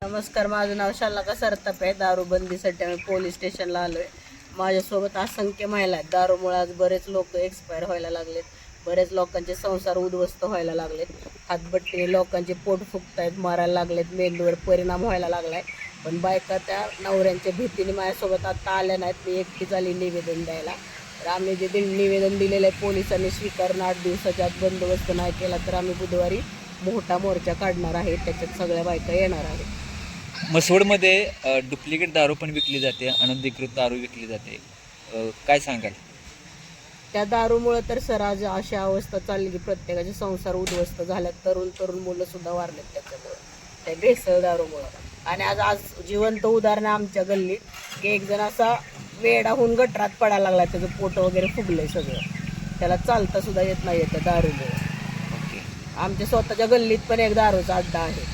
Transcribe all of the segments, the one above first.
नमस्कार, माझं नाव शालका सरताप आहे. दारूबंदीसाठी आम्ही पोलीस स्टेशनला आलो आहे. माझ्यासोबत असंख्य महिला आहेत. दारूमुळे आज बरेच लोक एक्सपायर व्हायला लागलेत. बरेच लोकांचे संसार उद्ध्वस्त व्हायला लागलेत. हातबट्टीने लोकांचे पोट फुगतायत, मारायला लागलेत, मेंदूवर परिणाम व्हायला लागलाय. पण बायका त्या नवऱ्यांच्या भीतीने माझ्यासोबत आता आल्या नाहीत. मी एकटीच आली निवेदन द्यायला. तर आम्ही जे निवेदन दिलेलं आहे पोलिसांनी स्वीकारून 8 दिवसाच्या आत बंदोबस्त नाही केला तर आम्ही बुधवारी मोठा मोर्चा काढणार आहे. त्याच्यात सगळ्या बायका येणार आहेत. मसवडमध्ये डुप्लिकेट दारू पण विकली जाते, अनधिकृत दारू विकली जाते. काय सांगाल? त्या दारूमुळे तर सर आज अशी अवस्था चालली की प्रत्येकाचे संसार उद्ध्वस्त झाल्यात. तरुण मुलं सुद्धा वारलेत त्याच्यामुळं, त्या भेसळ दारूमुळं. आणि आज जिवंत उदाहरण आमच्या गल्लीत की एक जण असा वेडा होऊन गटरात पडायला लागला. त्याचं पोट वगैरे फुगलंय सगळं. त्याला चालता सुद्धा येत नाही त्या दारूमुळे. आमच्या स्वतःच्या गल्लीत पण एक दारूचा अड्डा आहे.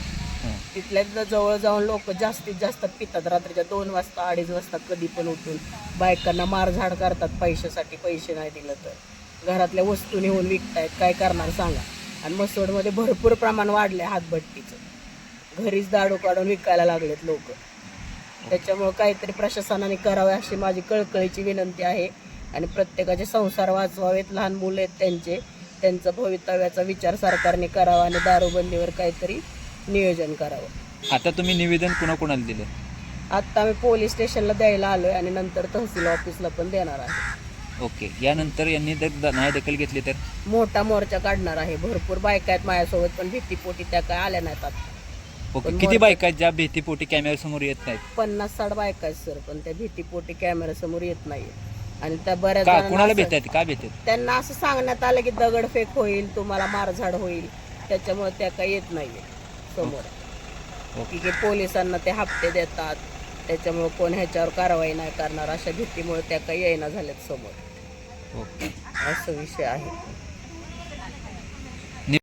तिथल्या जवळ जाऊन लोक जास्तीत जास्त पितात. रात्रीच्या 2 वाजता 2:30 वाजता कधी पण उठून बायकांना मारझाड करतात पैशासाठी. पैसे नाही दिलं तर घरातल्या वस्तू नेऊन विकतायत. काय करणार सांगा. आणि मसवडमध्ये भरपूर प्रमाण वाढले हातभट्टीचं. घरीच दारू काढून विकायला लागलेत लोक. त्याच्यामुळं काहीतरी प्रशासनाने करावे अशी माझी कळकळीची विनंती आहे. आणि प्रत्येकाचे संसार वाचवावेत. लहान मुलं आहेत त्यांचा भवितव्याचा विचार सरकारने करावा आणि दारूबंदीवर काहीतरी नियोजन करावं. आता तुम्ही निवेदन कुणाकुणाला दिलं? आत्ता आम्ही पोलीस स्टेशनला द्यायला आलोय आणि नंतर तहसील ऑफिसला पण देणार आहे. ओके. यानंतर यांनी जर नाही दखल घेतली तर मोठा मोर्चा काढणार आहे. भरपूर बायका आहेत माझ्यासोबत पण भीतीपोटी त्या काय आल्या नाहीत आता. ओके. किती बायका आहेत ज्या भीतीपोटी कॅमेऱ्यासमोर येत नाहीत? 50-60 बायका आहेत सर, पण त्या भीतीपोटी कॅमेऱ्यासमोर येत नाहीये. आणि त्या बऱ्याच कुणाला भेटतात? का भेटतात? त्यांना असं सांगण्यात आलं की दगडफेक होईल, तुम्हाला मारझाड होईल. त्याच्यामुळे त्या काही येत नाहीये समोर. की पोलिसांना ते हप्ते देतात, त्याच्यामुळे कोण ह्याच्यावर कारवाई नाही करणार अशा भीतीमुळे त्या काही येईना झाल्यात समोर. ओके. असं विषय आहे.